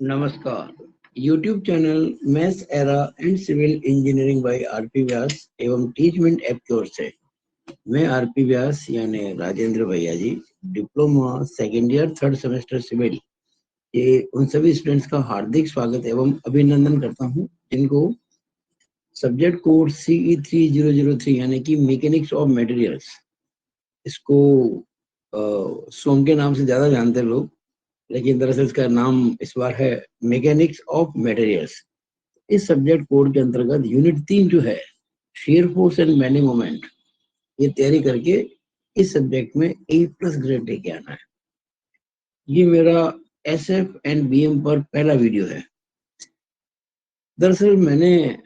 नमस्कार। YouTube channel maths era and civil engineering by RP Vyas एवं teachment app की ओर से मैं आरपी व्यास यानी राजेंद्र भैया ji, diploma second year third semester civil, ये उन सभी स्टूडेंट्स का हार्दिक स्वागत एवं अभिनंदन करता हूं जिनको सब्जेक्ट कोड CE3003 यानी कि मैकेनिक्स ऑफ मटेरियल्स, इसको सोम के नाम से ज्यादा जानते हैं लोग, लेकिन दरअसल इसका नाम इस बार है मैकेनिक्स ऑफ मटेरियल्स। इस सब्जेक्ट कोड के अंतर्गत यूनिट 3 जो है shear force and bending moment, ये तैयारी करके इस सब्जेक्ट में A+ ग्रेड लेके आना है। ये मेरा SF एंड BM पर पहला वीडियो है। दरअसल मैंने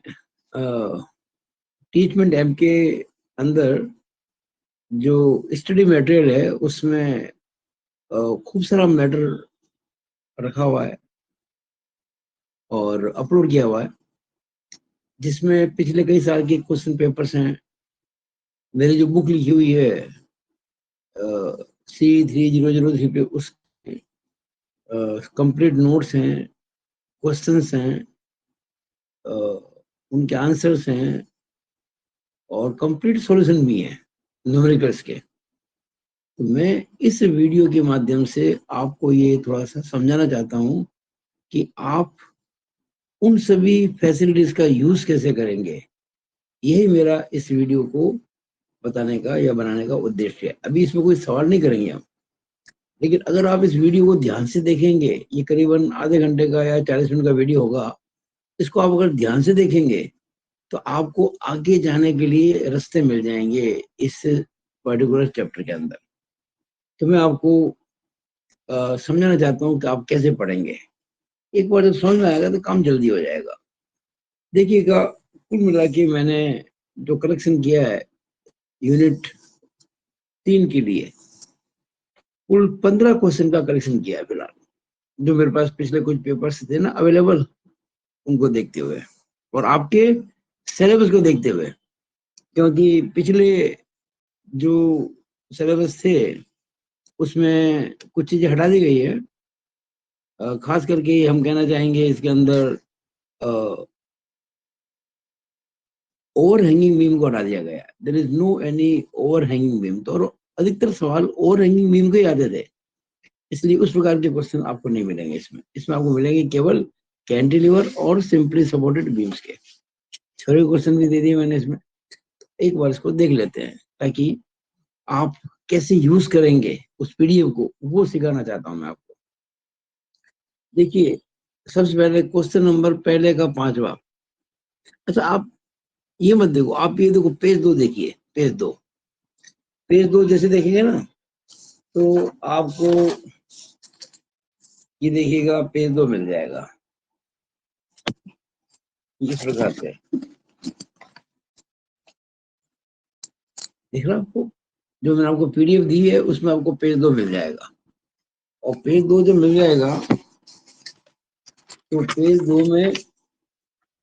टीचमेंट ऐप के अंदर जो स्टडी मटेरियल है उसमें खूब सारा मैटर रखा हुआ है और अपलोड किया हुआ है, जिसमें पिछले कई साल के क्वेश्चन पेपर्स हैं। मेरी जो बुक लिखी हुई है C3003 पे, उस कंप्लीट नोट्स हैं, क्वेश्चंस हैं, उनके आंसर्स हैं और कंप्लीट सॉल्यूशन भी हैं न्यूमेरिकल्स के। तो मैं इस वीडियो के माध्यम से आपको ये थोड़ा सा समझाना चाहता हूँ कि आप उन सभी फैसिलिटीज का यूज कैसे करेंगे। यही मेरा इस वीडियो को बताने का या बनाने का उद्देश्य है। अभी इसमें कोई सवाल नहीं करेंगे हम, लेकिन अगर आप इस वीडियो को ध्यान से देखेंगे, ये करीबन आधे घंटे का या 40 मिनट का वीडियो होगा, इसको आप अगर ध्यान से देखेंगे तो आपको आगे जाने के लिए रास्ते मिल जाएंगे इस पर्टिकुलर चैप्टर के अंदर। तो मैं आपको समझाना चाहता हूँ कि आप कैसे पढ़ेंगे। एक बार जब समझ में आएगा तो काम जल्दी हो जाएगा। देखिएगा, कुल मिला के मैंने जो कलेक्शन किया है यूनिट 3 के लिए, कुल 15 क्वेश्चन का कलेक्शन किया है फिलहाल, जो मेरे पास पिछले कुछ पेपर्स थे ना अवेलेबल, उनको देखते हुए और आपके सिलेबस को देखते हुए, क्योंकि पिछले जो सिलेबस थे उसमें कुछ चीजें हटा दी गई है। खास करके हम कहना चाहेंगे इसके अंदर ओवर हैंगिंग बीम को हटा दिया गया। There is no any overhanging beam. तो अधिकतर सवाल ओवर हैंगिंग बीम के ही आते थे, इसलिए उस प्रकार के क्वेश्चन आपको नहीं मिलेंगे इसमें। इसमें आपको मिलेंगे केवल कैंटिलीवर और सिंपली सपोर्टेड बीम्स के। थ्योरी क्वेश्चन भी दे दिए मैंने इसमें। एक बार इसको देख लेते हैं ताकि आप कैसे यूज करेंगे उस PDF को, वो सिखाना चाहता हूं मैं आपको। देखिए, सबसे पहले क्वेश्चन नंबर पहले का 5वां। अच्छा, आप ये मत देखो, आप ये देखो पेज 2 देखिए। पेज 2 जैसे देखेंगे ना तो आपको ये देखिएगा पेज 2 मिल जाएगा इस प्रकार से। देख रहा आपको, जो मैंने आपको PDF दी है उसमें आपको पेज 2 मिल जाएगा। और पेज 2 जब मिल जाएगा तो पेज 2 में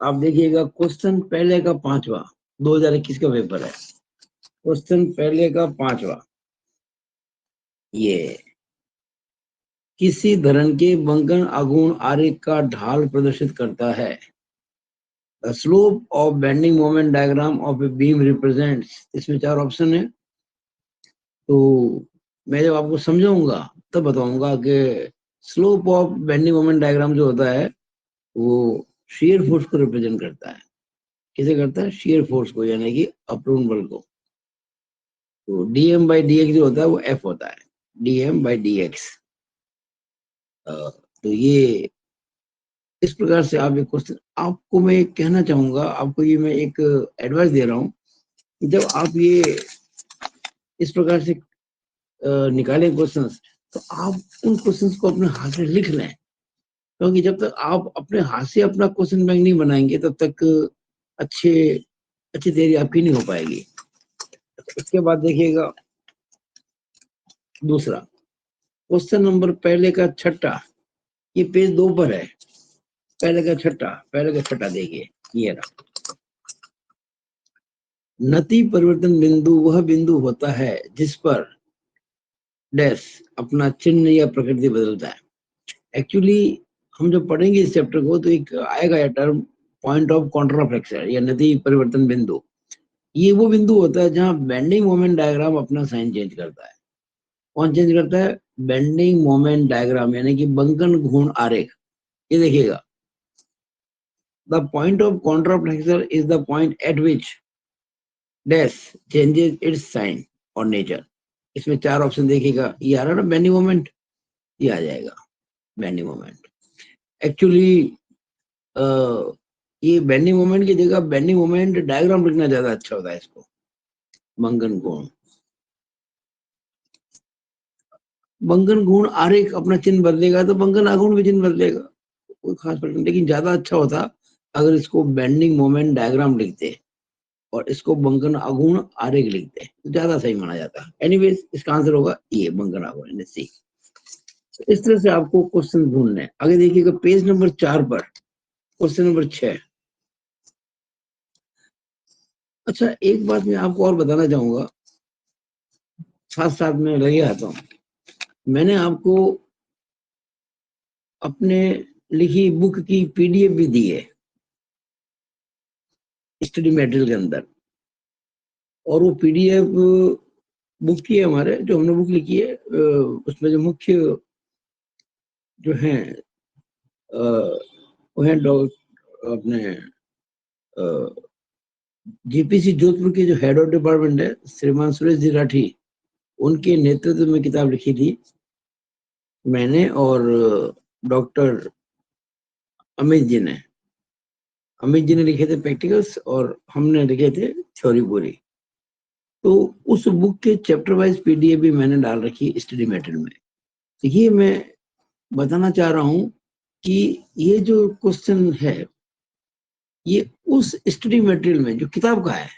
आप देखिएगा क्वेश्चन पहले का 5वां, 2021 का पेपर है। क्वेश्चन पहले का 5वां, ये किसी धरण के बंकन आघूर्ण आरेख का ढाल प्रदर्शित करता है। The slope of bending moment diagram of a beam represents, इसमें 4 ऑप्शन है। तो मैं जब आपको समझाऊंगा तब बताऊंगा कि slope of bending moment diagram जो होता है वो shear फोर्स को रिप्रेजेंट करता है। किसे करता है? shear फोर्स को, यानी कि अपरूपण बल को। तो dm/dx जो होता है वो F होता है, dm/dx। तो ये इस प्रकार से आप एक क्वेश्चन, आपको मैं कहना चाहूंगा, आपको ये मैं एक एडवाइस दे रहा हूँ, जब आप ये इस प्रकार से निकालें क्वेश्चंस, तो आप उन क्वेश्चंस को अपने हाथ से लिख लें, क्योंकि जब तक आप अपने हाथ से अपना क्वेश्चन बैंक नहीं बनाएंगे तब तक अच्छी तैयारी आपकी नहीं हो पाएगी। इसके बाद देखिएगा दूसरा क्वेश्चन नंबर पहले का 6ठा, ये पेज 2 पर है। पहले का छठा देखिए, ये रहा। नति परिवर्तन बिंदु वह बिंदु होता है जिस पर डैश अपना चिन्ह या प्रकृति बदलता है। एक्चुअली हम जब पढ़ेंगे इस चैप्टर को तो एक आएगा यह टर्म पॉइंट ऑफ कॉन्ट्राफ्लेक्शन या नति परिवर्तन बिंदु। ये वो बिंदु होता है जहां बेंडिंग मोमेंट डायग्राम अपना साइन चेंज करता है। कौन चेंज करता है? बेंडिंग मोमेंट डायग्राम, यानी कि बंकन घूर्ण आरेख। ये देखिएगा, the point of contraflexure is the point at which dash changes its sign और नेचर। इसमें 4 ऑप्शन देखिएगा, ये आ रहा है ना बेंडिंग मोमेंट, ये आ जाएगा बेंडिंग मोमेंट। एक्चुअली ये बेंडिंग मोमेंट की जगह बेंडिंग मोमेंट डायग्राम लिखना ज्यादा अच्छा होता है। इसको बंकन घूर्ण, बंकन घूर्ण आरेख अपना चिन्ह बदलेगा तो बंकन आघूर्ण भी चिन्ह बदलेगा, कोई खास फर्क नहीं। लेकिन ज्यादा अच्छा होता अगर इसको बेंडिंग मोमेंट डायग्राम लिखते और इसको बंकन आघूर्ण आरेख लिखते तो ज्यादा सही माना जाता। एनीवेज इसका आंसर होगा ये बंकन आघूर्ण सी। इस तरह से आपको क्वेश्चन ढूंढने। आगे देखिएगा पेज नंबर 4 पर क्वेश्चन नंबर 6। अच्छा, एक बात मैं आपको और बताना चाहूंगा, साथ साथ में लगे आता हूँ। मैंने आपको अपने लिखी बुक की पीडीएफ भी दी है स्टडी मटेरियल के अंदर, और वो पीडीएफ बुक की है हमारे, जो हमने बुक लिखी है उसमें जो मुख्य जो है वो है अपने जीपीसी जोधपुर के जो हेड ऑफ डिपार्टमेंट है श्रीमान सुरेश जी राठी, उनके नेतृत्व में किताब लिखी थी मैंने और डॉक्टर अमित जी ने। अमित जी ने लिखे थे प्रैक्टिकल्स और हमने लिखे थे थ्योरी पूरी। तो उस बुक के चैप्टर वाइज पीडीएफ भी मैंने डाल रखी स्टडी मटेरियल में। तो ये मैं बताना चाह रहा हूं कि ये जो क्वेश्चन है ये उस स्टडी मटेरियल में जो किताब का है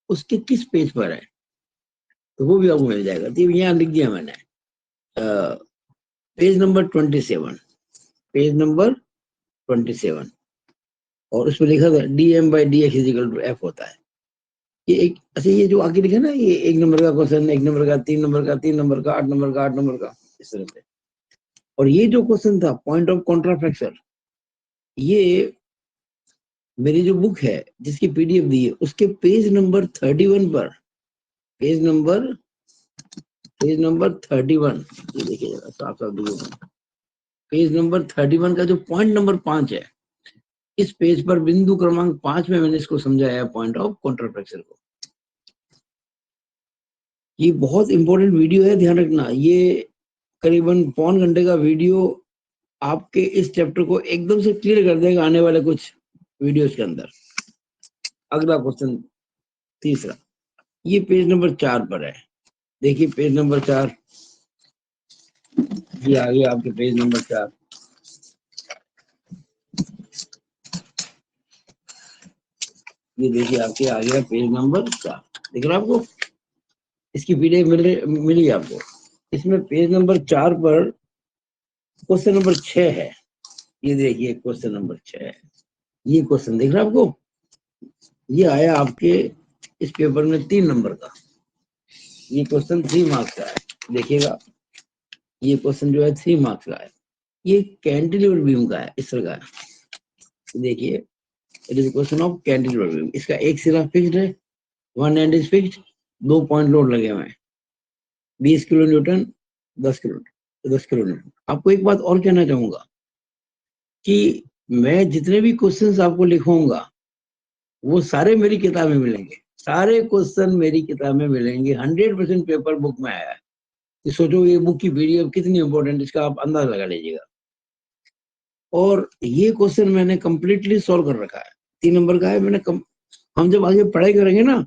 उसके किस पेज पर है, तो वो भी आपको मिल जाएगा। तो यहाँ लिख दिया मैंने पेज नंबर 27, पेज नंबर 27, और उसमें लिखा था dm/dx इजिकल टू f होता है। ये एक अच्छा, ये जो आगे लिखा ना, ये 1 नंबर का क्वेश्चन, 1 नंबर का, 3 नंबर का, 3 नंबर का, 8 नंबर का, 8 नंबर का, इस तरह से। और ये जो क्वेश्चन था पॉइंट ऑफ कॉन्ट्राफ्लेक्शन, ये मेरी जो बुक है जिसकी पीडीएफ दी है उसके पेज नंबर 31 पर, पेज नंबर 31, ये देखिए जरा साफ साफ देखिए, पेज नंबर 31 का जो पॉइंट नंबर 5 है, इस पेज पर बिंदु क्रमांक 5 में मैंने इसको समझाया पॉइंट ऑफ कॉन्ट्राफ्लेक्शन को। ये बहुत इंपॉर्टेंट वीडियो है, ध्यान रखना। ये करीबन पौन घंटे का वीडियो आपके इस चैप्टर को एकदम से क्लियर कर देगा आने वाले कुछ वीडियोस के अंदर। अगला क्वेश्चन तीसरा, ये पेज नंबर 4 पर है। देखिए पेज नंबर 4, ये आ गया आपके पेज नंबर 4। ये देखिए आपके आ गया पेज नंबर 4, दिख रहा है आपको? इसकी पीडीएफ मिली आपको। इसमें पेज नंबर 4 पर क्वेश्चन नंबर 6 है। ये देखिए क्वेश्चन नंबर 6 है, ये क्वेश्चन दिख रहा है आपको? ये आया आपके इस पेपर में 3 नंबर का। ये क्वेश्चन 3 मार्क्स का है, देखिएगा ये क्वेश्चन जो है 3 मार्क्स का है। ये कैंटिलीवर बीम का है, इस तरह का है। देखिए it is question of cantilever beam. इसका एक सिरा फिक्स्ड है, one and is fixed, 2 point load लगे हुए हैं, 20 किलो न्यूटन, 10 किलो न्यूटन। आपको एक बात और कहना चाहूंगा कि मैं जितने भी क्वेश्चंस आपको लिखूंगा वो सारे मेरी किताब में मिलेंगे, सारे क्वेश्चन मेरी किताब में मिलेंगे। 100% पेपर बुक में आया है। तो सोचो ये बुक की पीडीएफ कितनी इंपॉर्टेंट, इसका आप अंदाजा लगा लीजिएगा। और ये क्वेश्चन मैंने कंप्लीटली सॉल्व कर रखा है, 3 नंबर का है। हम जब आगे पढ़ाई करेंगे ना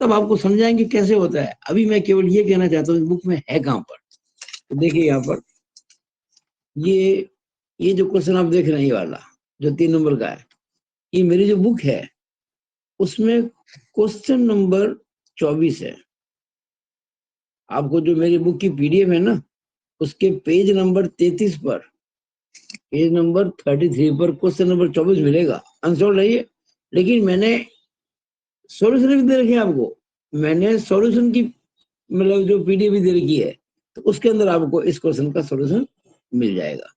तब आपको समझाएंगे कैसे होता है। अभी मैं केवल ये कहना चाहता हूँ बुक में है कहाँ पर। तो देखिए यहाँ पर ये जो क्वेश्चन आप देख रहे हैं, ये वाला जो 3 नंबर का है, ये मेरी जो बुक है उसमें क्वेश्चन नंबर 24 है। आपको जो मेरी बुक की पीडीएफ है ना उसके पेज नंबर 33 पर, पेज नंबर 33 पर क्वेश्चन नंबर 24 मिलेगा। आंसर है। लेकिन मैंने सॉल्यूशन भी दे रखी है आपको। मैंने सॉल्यूशन की मतलब जो पीडीएफ भी दे रखी है, तो उसके अंदर आपको इस क्वेश्चन का सॉल्यूशन मिल जाएगा।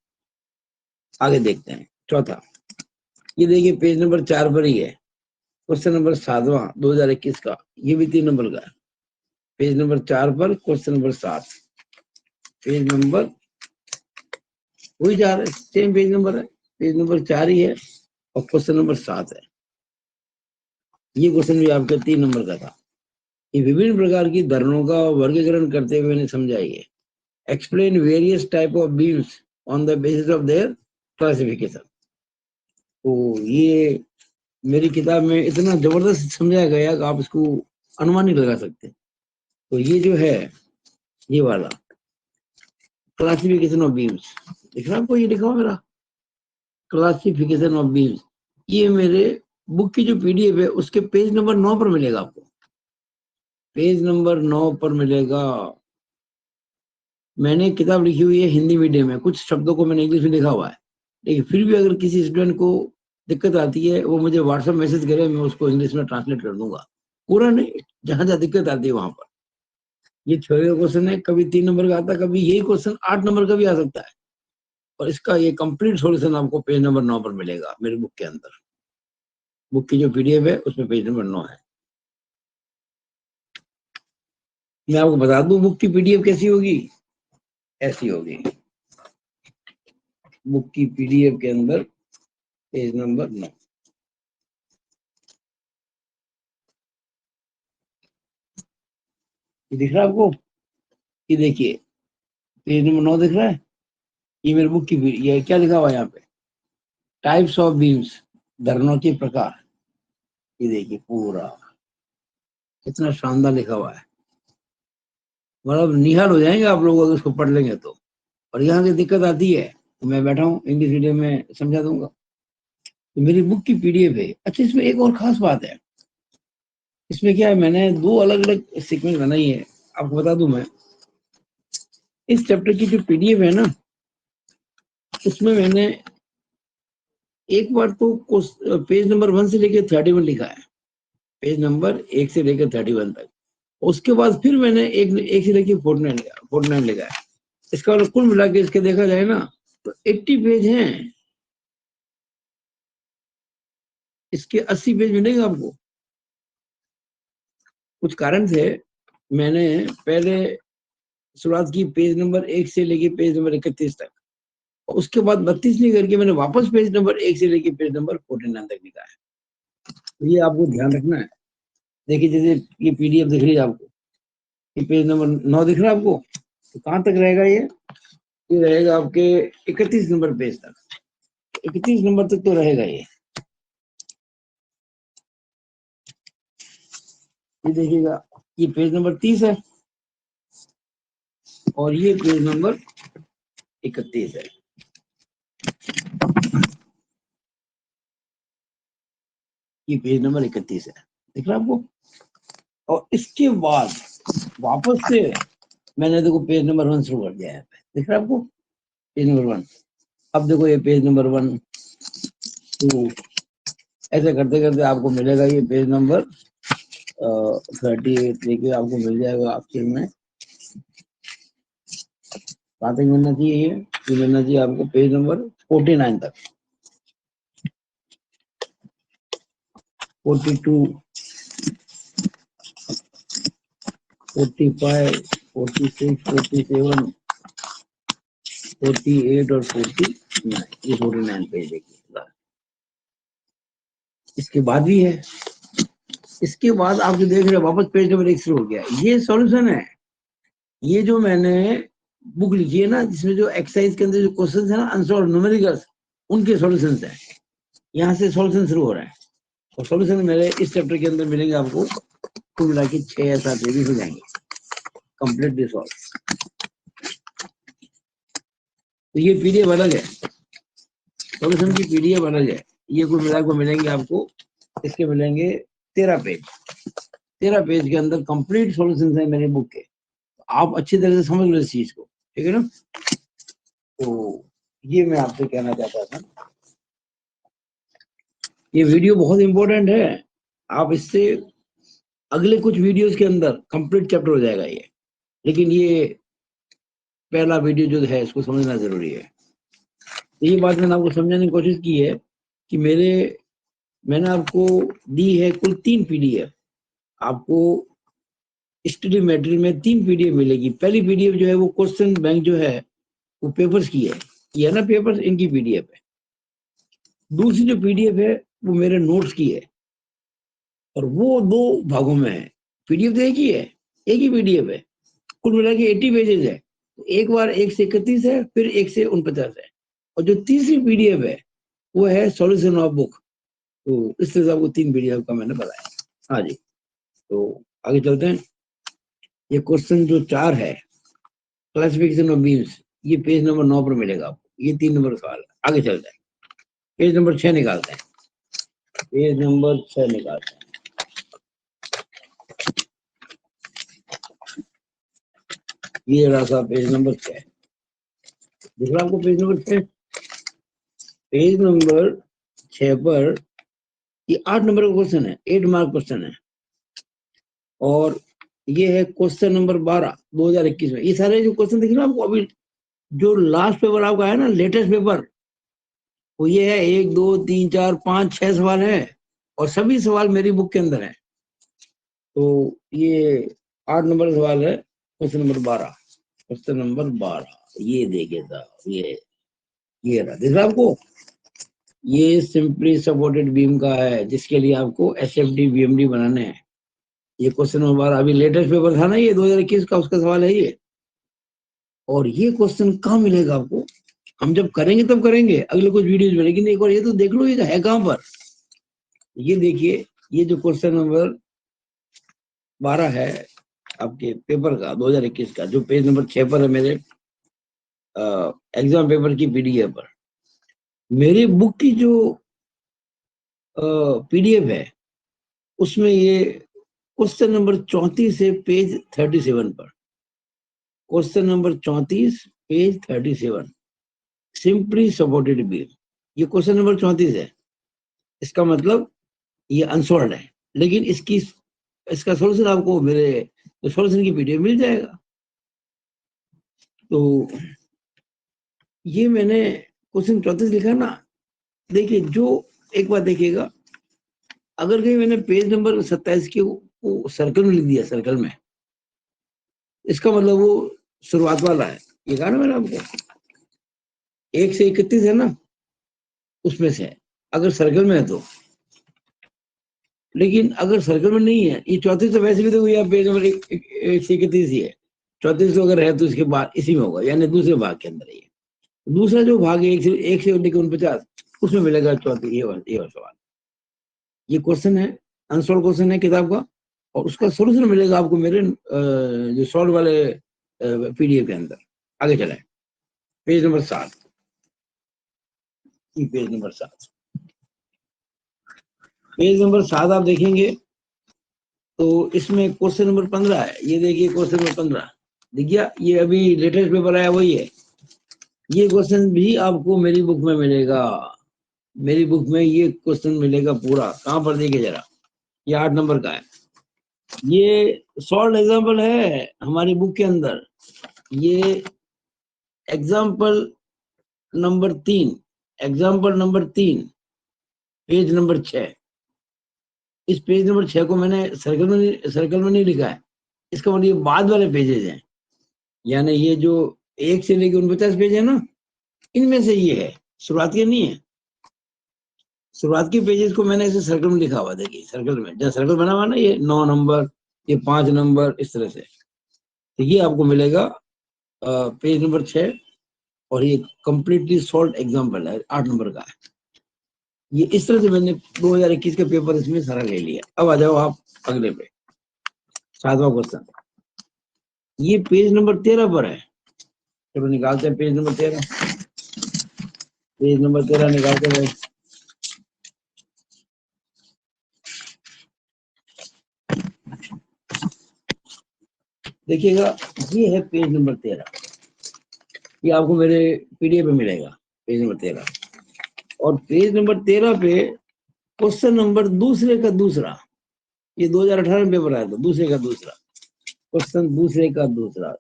आगे देखते हैं। चौथा, ये देखिए पेज नंबर 4 पर ही है, क्वेश्चन नंबर 7वां 2021 का, ये भी 3 नंबर का है। पेज नंबर 4 पर क्वेश्चन नंबर 7, पेज नंबर वही 4 है, सेम पेज नंबर है, पेज नंबर 4 ही है और क्वेश्चन नंबर 7 है। ये क्वेश्चन भी आपका 3 नंबर का था। ये विभिन्न प्रकार की धरणों का वर्गीकरण करते हुए मैंने समझाइए। Explain various type of beams on the basis of their classification. तो ये मेरी किताब में इतना जबरदस्त समझाया गया कि आप इसको अनुमान नहीं लगा सकते। तो ये जो है, ये वाला क्लासिफिकेशन ऑफ बीम्स दिख रहा है आपको, ये लिखा हुआ मेरा क्लासिफिकेशन ऑफ बीम्स, ये मेरे बुक की जो पीडीएफ है उसके पेज नंबर 9 पर मिलेगा आपको, पेज नंबर 9 पर मिलेगा। मैंने किताब लिखी हुई है हिंदी मीडियम में, कुछ शब्दों को मैंने इंग्लिश में लिखा हुआ है, लेकिन फिर भी अगर किसी स्टूडेंट को दिक्कत आती है वो मुझे व्हाट्सएप मैसेज करे, मैं उसको इंग्लिश में ट्रांसलेट कर दूंगा, पूरा नहीं, जहां जहां दिक्कत आती है वहां पर। ये थ्योरी का क्वेश्चन है, कभी 3 नंबर का आता है, कभी यही क्वेश्चन 8 नंबर का भी आ सकता है, और इसका ये कंप्लीट सॉल्यूशन आपको पेज नंबर 9 पर मिलेगा मेरे बुक के अंदर। बुक की जो पीडीएफ है उसमें पेज नंबर 9 है। मैं आपको बता दूं बुक की पीडीएफ कैसी होगी, ऐसी होगी। बुक की पीडीएफ के अंदर पेज नंबर 9, ये दिख रहा है आपको, ये देखिए पेज नंबर 9 दिख रहा है, ये मेरे बुक की ये क्या लिखा हुआ है यहाँ पे, टाइप्स ऑफ बीम्स, धरणों के प्रकार। ये देखिए पूरा कितना शानदार लिखा हुआ है, मतलब निहाल हो जाएंगे आप लोग अगर उसको पढ़ लेंगे तो। और यहाँ की दिक्कत आती है तो मैं बैठा हूँ इंग्लिश मीडियम में समझा दूंगा। तो मेरी बुक की पीडीएफ है। अच्छा, इसमें एक और खास बात है, इसमें क्या है, मैंने 2 अलग अलग सीक्वेंस बनाई है, आपको बता दूं मैं। इस चैप्टर की जो पीडीएफ है ना, उसमें मैंने एक बार तो पेज नंबर 1 से लेकर 31 लिखा है, पेज नंबर 1 से लेकर 31 तक। उसके बाद फिर मैंने एक से लेकर 49 लिखा है। इसका मतलब कुल मिला के इसके देखा जाए ना तो 80 पेज हैं, इसके 80 पेज मिलेंगे आपको। कुछ कारण से मैंने पहले शुरुआत की पेज नंबर 1 से लेके पेज नंबर 31 तक, और उसके बाद 32 नहीं करके मैंने वापस पेज नंबर 1 से लेके पेज नंबर 49 तक लिखा है। तो ये आपको ध्यान रखना है। देखिए जैसे ये पीडीएफ दिख रही है आपको, ये पेज नंबर 9 दिख रहा है आपको, तो कहाँ तक रहेगा ये रहेगा आपके 31 नंबर पेज तक, 31 नंबर तक तो रहेगा ये देखिएगा, ये पेज नंबर 30 है और ये पेज नंबर 31 है। ये पेज नंबर 31 है, दिख रहा है आपको। और इसके बाद वापस से मैंने देखो पेज नंबर 1 शुरू कर दिया है, दिख रहा है आपको पेज नंबर 1। अब देखो ये पेज नंबर 1 2, ऐसे करते करते आपको मिलेगा ये पेज नंबर 38 लेके आपको मिल जाएगा आपके में। कहाँ तक मिलना चाहिए ये मिलना चाहिए आपको पेज नंबर 49 तक, 42 45 46 47 48 और 49, ये 49 पेज देखिए। इसके बाद भी है, इसके बाद आप जो देख रहे हैं वापस पेज नंबर 1 शुरू हो गया। ये सॉल्यूशन है, ये जो मैंने बुक लिखी है ना, जिसमें जो एक्सरसाइज के अंदर जो क्वेश्चन है ना आंसर न्यूमेरिकल्स, उनके सॉल्यूशन है। यहाँ से सॉल्यूशन शुरू हो रहा है, और सॉल्यूशन मेरे इस चैप्टर के अंदर मिलेंगे आपको कुल मिला के 6 या 7 पेज हो जाएंगे कंप्लीट दिस ऑल। तो ये पीडीएफ अलग है, सॉल्यूशन की पीडीएफ अलग है। ये कुल मिला को मिलेंगे आपको, इसके मिलेंगे 13 पेज। 13 पेज के अंदर कंप्लीट सॉल्यूशन है मेरे बुक के। आप अच्छी तरह से समझ लो इस चीज को, ठीक है ना। तो ये मैं आपसे कहना चाहता था, ये वीडियो बहुत इंपॉर्टेंट है। आप इससे अगले कुछ वीडियोस के अंदर कंप्लीट चैप्टर हो जाएगा ये, लेकिन ये पहला वीडियो जो है इसको समझना जरूरी है। तो ये बात मैंने आपको समझाने की कोशिश की है कि मैंने आपको दी है कुल 3 पीडीएफ। आपको स्टडी मटेरियल में 3 पीडीएफ मिलेगी। पहली पीडीएफ जो है वो क्वेश्चन बैंक जो है वो पेपर्स की है, ये है ना पेपर्स, इनकी पीडीएफ है। दूसरी जो पीडीएफ है वो मेरे नोट्स की है, और वो 2 भागों में है। पीडीएफ तो एक ही है, एक ही पीडीएफ है, कुल मिला के 80 पेजेस है। एक बार 1 से 31 है, फिर 1 से 49 है। और जो तीसरी पीडीएफ है वो है सॉल्यूशन ऑफ बुक। तो इस तरह से आपको 3 पीडीएफ का मैंने बताया। हाँ जी, तो आगे चलते हैं। ये क्वेश्चन जो 4 है, क्लासिफिकेशन ऑफ बीम्स, ये पेज नंबर 9 पर मिलेगा आपको। ये 3 नंबर सवाल है। आगे चलते हैं, पेज नंबर 6 निकालते हैं। पेज नंबर 6 निकालते हैं। ये रहा था पेज नंबर 6। दिख रहा आपको पेज नंबर 6? पेज नंबर 6 पर ये 8 नंबर का क्वेश्चन है, 8 मार्क क्वेश्चन है। और ये है क्वेश्चन नंबर 12 2021 में। ये सारे जो क्वेश्चन दिख रहे हैं आपको, अभी जो लास्ट पेपर आपका है ना, लेटेस्ट पेपर, वो ये है 1 2 3 4 5 6 सवाल है, और सभी सवाल मेरी बुक के अंदर है। तो ये 8 नंबर का सवाल है, क्वेश्चन नंबर 12। क्वेश्चन नंबर 12 ये देखिए साहब, ये रहा, दिख रहा आपको? ये सिंपली सपोर्टेड बीम का है, जिसके लिए आपको एसएफडी बीएमडी बनाने हैं। ये क्वेश्चन नंबर 12 अभी लेटेस्ट पेपर था ना, ये 2021 का, उसका सवाल है ये। और ये क्वेश्चन कहाँ मिलेगा आपको? हम जब करेंगे तब करेंगे अगले कुछ वीडियोज में, लेकिन एक बार ये तो देख लो ये है कहाँ पर। ये देखिए, ये जो क्वेश्चन नंबर 12 है आपके पेपर का 2021 का, जो पेज नंबर 6 पर है मेरे एग्जाम पेपर की पीडीएफ पर, मेरी बुक की जो पीडीएफ है उसमें ये क्वेश्चन नंबर 34 से पेज 37 पर, question number 34 page 37, simply supported beam, ये क्वेश्चन नंबर 34 है। इसका मतलब ये अनसॉल्व है, लेकिन इसका सॉल्यूशन आपको मेरे सॉल्यूशन की पीडीएफ मिल जाएगा। तो ये मैंने क्वेश्चन 34 लिखा ना, देखिए, जो एक बार देखिएगा, अगर कहीं मैंने पेज नंबर 27 के वो सर्कल में लिख दिया, सर्कल में, इसका मतलब वो शुरुआत वाला है। ये कहा ना मैंने आपको 1 से 31 है ना, उसमें से है, अगर सर्कल में है तो। लेकिन अगर सर्कल में नहीं है, ये 34 तो वैसे भी देखो यहाँ पेज नंबर 1 से 31 ही है। 34 तो अगर है तो इसके बाद इसी में होगा, यानी दूसरे भाग के अंदर है ये। दूसरा जो भाग है 1 से लेकर 49, उसमें मिलेगा 34। ये सवाल, ये क्वेश्चन है, अनसॉल्व क्वेश्चन है किताब का, और उसका सोल्यूशन मिलेगा आपको मेरे जो सॉल्व वाले पीडीएफ के अंदर। आगे चले, page number 7, page number 7, page number 7 आप देखेंगे तो इसमें क्वेश्चन नंबर 15 है। ये देखिए क्वेश्चन नंबर 15 दिख गया, ये अभी लेटेस्ट पेपर आया वही है। ये क्वेश्चन भी आपको मेरी बुक में मिलेगा, मेरी बुक में ये क्वेश्चन मिलेगा पूरा। कहाँ पर देखिए जरा, ये 8 नंबर का है, ये सॉल्व एग्जाम्पल है हमारी बुक के अंदर। ये example number 3, example number 3, page number 6। इस पेज नंबर 6 को मैंने सर्कल में नहीं लिखा है, इसका मतलब ये बाद वाले पेजेस हैं, यानी ये जो 1 से लेकर 49 पेज है ना, इनमें से ये है, शुरुआत के नहीं है। शुरुआत के पेजेस को मैंने ऐसे सर्कल में लिखा हुआ, देखिए सर्कल में, जहाँ सर्कल बना हुआ ना, ये 9 नंबर, ये 5 नंबर, इस तरह से। तो ये आपको मिलेगा पेज नंबर 6, और ये कंप्लीटली सॉल्व एग्जाम्पल है, 8 नंबर का है। ये इस तरह से मैंने 2021 का पेपर इसमें सारा ले लिया। अब आ जाओ आप अगले पे, 7वां क्वेश्चन। ये पेज नंबर 13 पर है। चलो निकालते हैं पेज नंबर 13, पेज नंबर 13 निकालते हैं। देखिएगा, ये है पेज नंबर 13, ये आपको मेरे पीडीएफ में मिलेगा, पेज नंबर 13। और पेज नंबर 13 पे क्वेश्चन नंबर दूसरे का दूसरा, ये 2018 में पेपर आया था, दूसरे का दूसरा क्वेश्चन, दूसरे का दूसरा,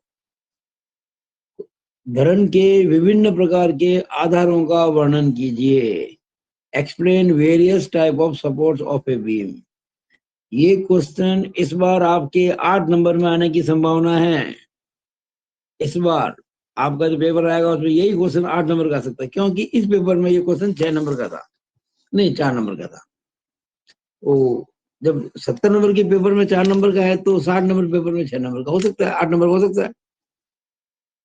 धरण के विभिन्न प्रकार के आधारों का वर्णन कीजिए। Explain various type of supports of a beam. ये क्वेश्चन इस बार आपके 8 नंबर में आने की संभावना है। इस बार आपका जो पेपर आएगा उसमें यही क्वेश्चन 8 नंबर का आ सकता है, क्योंकि इस पेपर में ये क्वेश्चन 6 नंबर का था, नहीं 4 नंबर का था। वो जब 70 नंबर के पेपर में 4 नंबर का है तो 60 नंबर पेपर में 6 नंबर का हो सकता है, 8 नंबर का हो सकता है।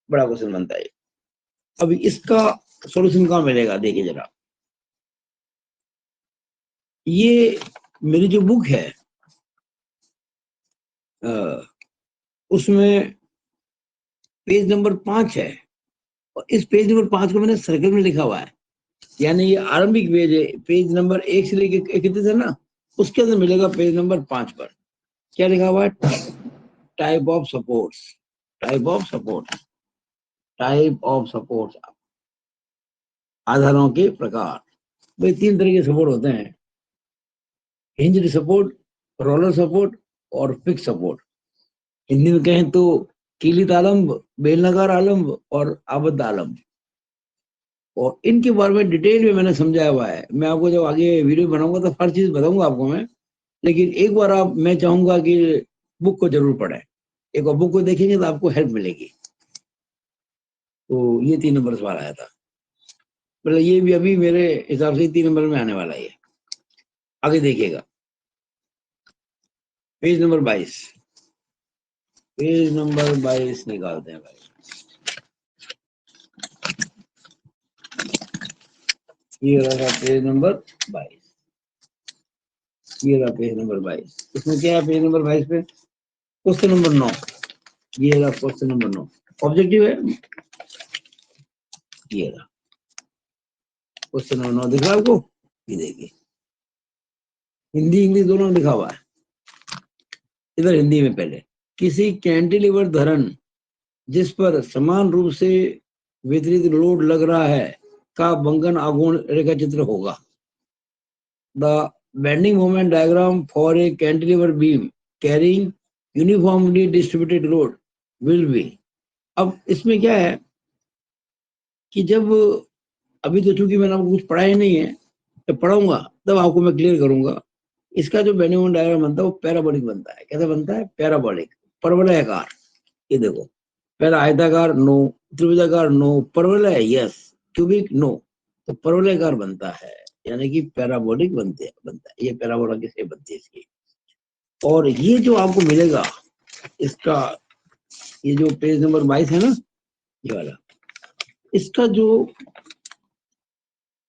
बड़ा क्वेश्चन बनता है। अभी इसका सॉल्यूशन कहाँ मिलेगा, देखिए जरा। ये मेरी जो बुक है उसमें पेज नंबर 5 है, और इस पेज नंबर 5 को मैंने सर्कल में लिखा हुआ है, यानी ये आरंभिक पेज है। पेज नंबर 1 से लेके कितने थे ना, उसके अंदर मिलेगा पेज नंबर 5 पर क्या लिखा हुआ है, type of supports, type of supports, type of supports, आधारों के प्रकार। भाई 3 तरह के सपोर्ट होते हैं, हिंज्ड सपोर्ट, रोलर सपोर्ट और फिक्स सपोर्ट। हिंदी में कहें तो कीलित आलम्ब, बेलनाकार आलम्ब और आबद्ध आलम्ब। और इनके बारे में डिटेल में मैंने समझाया हुआ है। मैं आपको जब आगे वीडियो बनाऊंगा तो हर चीज बताऊंगा आपको मैं, लेकिन एक बार मैं चाहूंगा कि बुक को जरूर पढ़ें। एक बार बुक को देखेंगे तो आपको हेल्प मिलेगी। तो ये 3 नंबर सवाल आया था, मतलब ये भी अभी मेरे हिसाब से 3 नंबर में आने वाला है। आगे देखिएगा, पेज नंबर 22, पेज नंबर 22 निकालते हैं भाई। ये रहा पेज नंबर 22, ये रहा पेज नंबर 22। इसमें क्या है पेज नंबर 22 पे, क्वेश्चन नंबर 9। ये रहा क्वेश्चन नंबर 9, ऑब्जेक्टिव है। ये रहा क्वेश्चन नंबर 9, दिख रहा है आपको, ये देखिए, हिंदी इंग्लिश दोनों लिखा हुआ है। इधर हिंदी में पहले, किसी कैंटिलीवर धरन जिस पर समान रूप से वितरित लोड लग रहा है का बंकन आघूर्ण रेखा चित्र होगा। The bending moment diagram for a cantilever beam carrying uniformly distributed load will be. अब इसमें क्या है कि जब अभी तो चूंकि मैंने आपको कुछ पढ़ा ही नहीं है, तो पढ़ाऊंगा तब आपको मैं क्लियर करूंगा। इसका जो बेंडिंग मोमेंट डायग्राम बनता है वो पैराबोलिक बनता है। कैसे बनता है, पैराबोलिक, परवलयाकार। ये देखो, पहला आयताकार नो, त्रिभुजाकार नो, परवलय यस, क्यूबिक नो, तो परवलयाकार बनता है, यानी कि पैराबोलिक बनता है। ये पैराबोला की शेप बनती है इसकी। और ये जो आपको मिलेगा इसका, ये जो पेज नंबर 22 है ना, ये वाला, इसका जो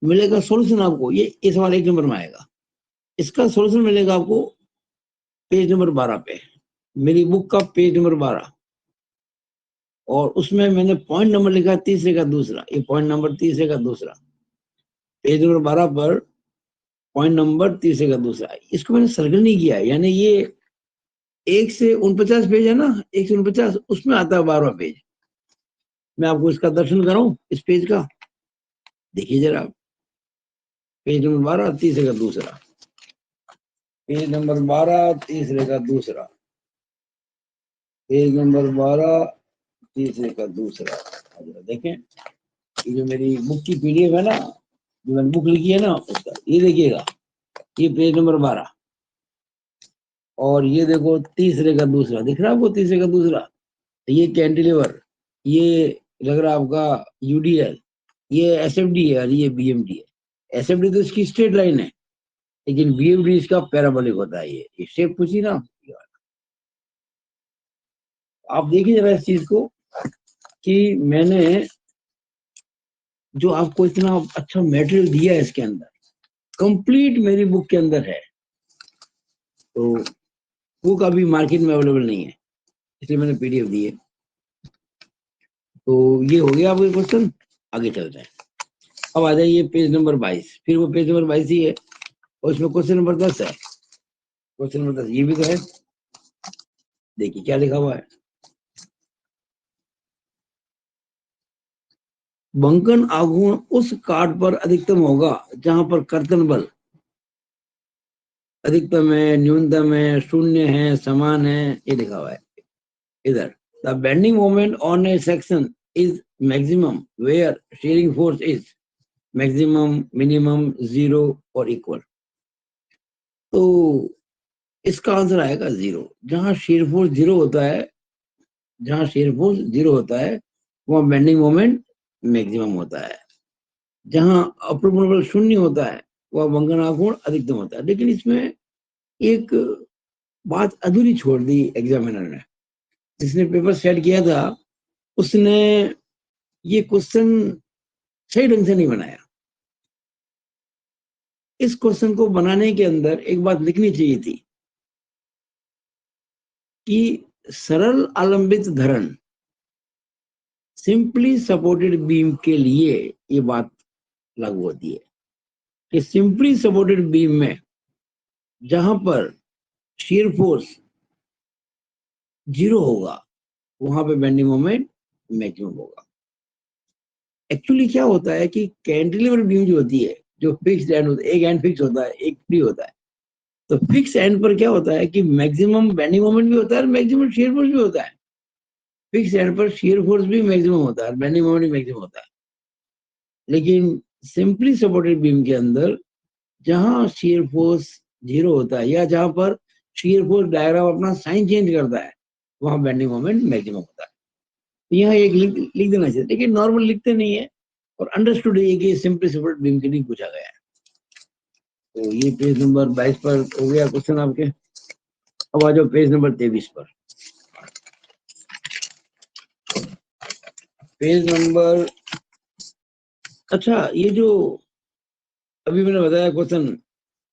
मिलेगा सॉल्यूशन आपको, ये इस वाले 1 नंबर में आएगा। इसका सॉल्यूशन मिलेगा आपको पेज नंबर 12 पे, मेरी बुक का पेज नंबर 12। और उसमें मैंने पॉइंट नंबर लिखा है तीसरे का दूसरा, ये पॉइंट नंबर तीसरे का दूसरा, पेज नंबर 12 पर पॉइंट नंबर तीसरे का दूसरा। इसको मैंने सर्कल नहीं किया, यानी ये 1 से 49 पेज है ना, 1 से 49, उसमें आता है 12वां पेज। मैं आपको इसका दर्शन कराऊं इस पेज का, देखिए जरा, पेज नंबर 12 तीसरे का दूसरा, पेज नंबर 12 तीसरे का दूसरा, पेज नंबर 12 तीसरे का दूसरा। देखें, ये जो मेरी बुक की पीडीएफ है ना, जो मैंने बुक लिखी है ना उसका, ये देखिएगा, ये पेज नंबर 12, और ये देखो तीसरे का दूसरा, दिख रहा है आपको तीसरे का दूसरा। ये कैंटिलीवर, ये लग रहा है आपका यूडीएल, ये एसएफडी है और ये बीएमडी है। एसएफडी तो इसकी स्ट्रेट लाइन है, लेकिन बीएमडी इसका पैराबोलिक होता है। ये शेप पूछी ना, आप देखिए जरा इस चीज को कि मैंने जो आपको इतना अच्छा मटेरियल दिया है इसके अंदर, कंप्लीट मेरी बुक के अंदर है। तो बुक अभी मार्केट में अवेलेबल नहीं है, इसलिए मैंने पीडीएफ दी है। तो ये हो गया आपके क्वेश्चन, आगे चलते हैं। अब आ जाइए पेज नंबर 22, फिर वो पेज नंबर 22 ही है, और इसमें क्वेश्चन नंबर 10 है। क्वेश्चन नंबर 10 ये भी तो है, देखिए क्या लिखा हुआ है। बंकन आघूर्ण उस काट पर अधिकतम होगा जहां पर कर्तन बल अधिकतम है, न्यूनतम है, शून्य है, समान है, ये लिखा हुआ है इधर। The bending moment on a section is maximum where shearing force is maximum, minimum, zero और इक्वल। तो इसका आंसर आएगा जीरो। जहां shear force जीरो होता है, जहां shear force जीरो होता है वहां बेंडिंग मोमेंट मैक्सिमम होता है। जहां अपरूपण बल शून्य होता है वह बंकन कोण अधिकतम होता है। लेकिन इसमें एक बात अधूरी छोड़ दी एग्जामिनर ने। जिसने पेपर सेट किया था उसने ये क्वेश्चन सही ढंग से नहीं बनाया। इस क्वेश्चन को बनाने के अंदर एक बात लिखनी चाहिए थी कि सरल आलंबित धरण सिंपली सपोर्टेड बीम के लिए ये बात लागू होती है कि सिंपली सपोर्टेड बीम में जहां पर shear फोर्स जीरो होगा वहां पे बेंडिंग मोमेंट मैक्सिमम होगा। एक्चुअली क्या होता है कि कैंटिलीवर बीम जो होती है, जो फिक्स्ड एंड होता है, एक एंड फिक्स होता है, एक फ्री होता है। तो फिक्स एंड पर क्या होता है कि मैक्सिमम बेंडिंग मोमेंट भी होता है और मैक्सिमम shear फोर्स भी होता है। फिक्स एंड पर shear फोर्स भी मैक्सिमम होता है और बेंडिंग मोमेंट भी मैक्सिमम होता है। लेकिन सिंपली सपोर्टेड बीम के अंदर जहां shear फोर्स जीरो होता है या जहां पर shear फोर्स डायग्राम अपना साइन चेंज करता है वहां बेंडिंग मोमेंट मैक्सिमम होता है। यहाँ एक लिख देना चाहिए, लेकिन नॉर्मल लिखते नहीं है और अंडरस्टूड है कि सिंपली सपोर्टेड बीम के लिए पूछा गया है। तो ये पेज नंबर 22 पर हो गया क्वेश्चन आपके। अब आ जाओ पेज नंबर 23 पर। पेज नंबर, अच्छा ये जो अभी मैंने बताया क्वेश्चन,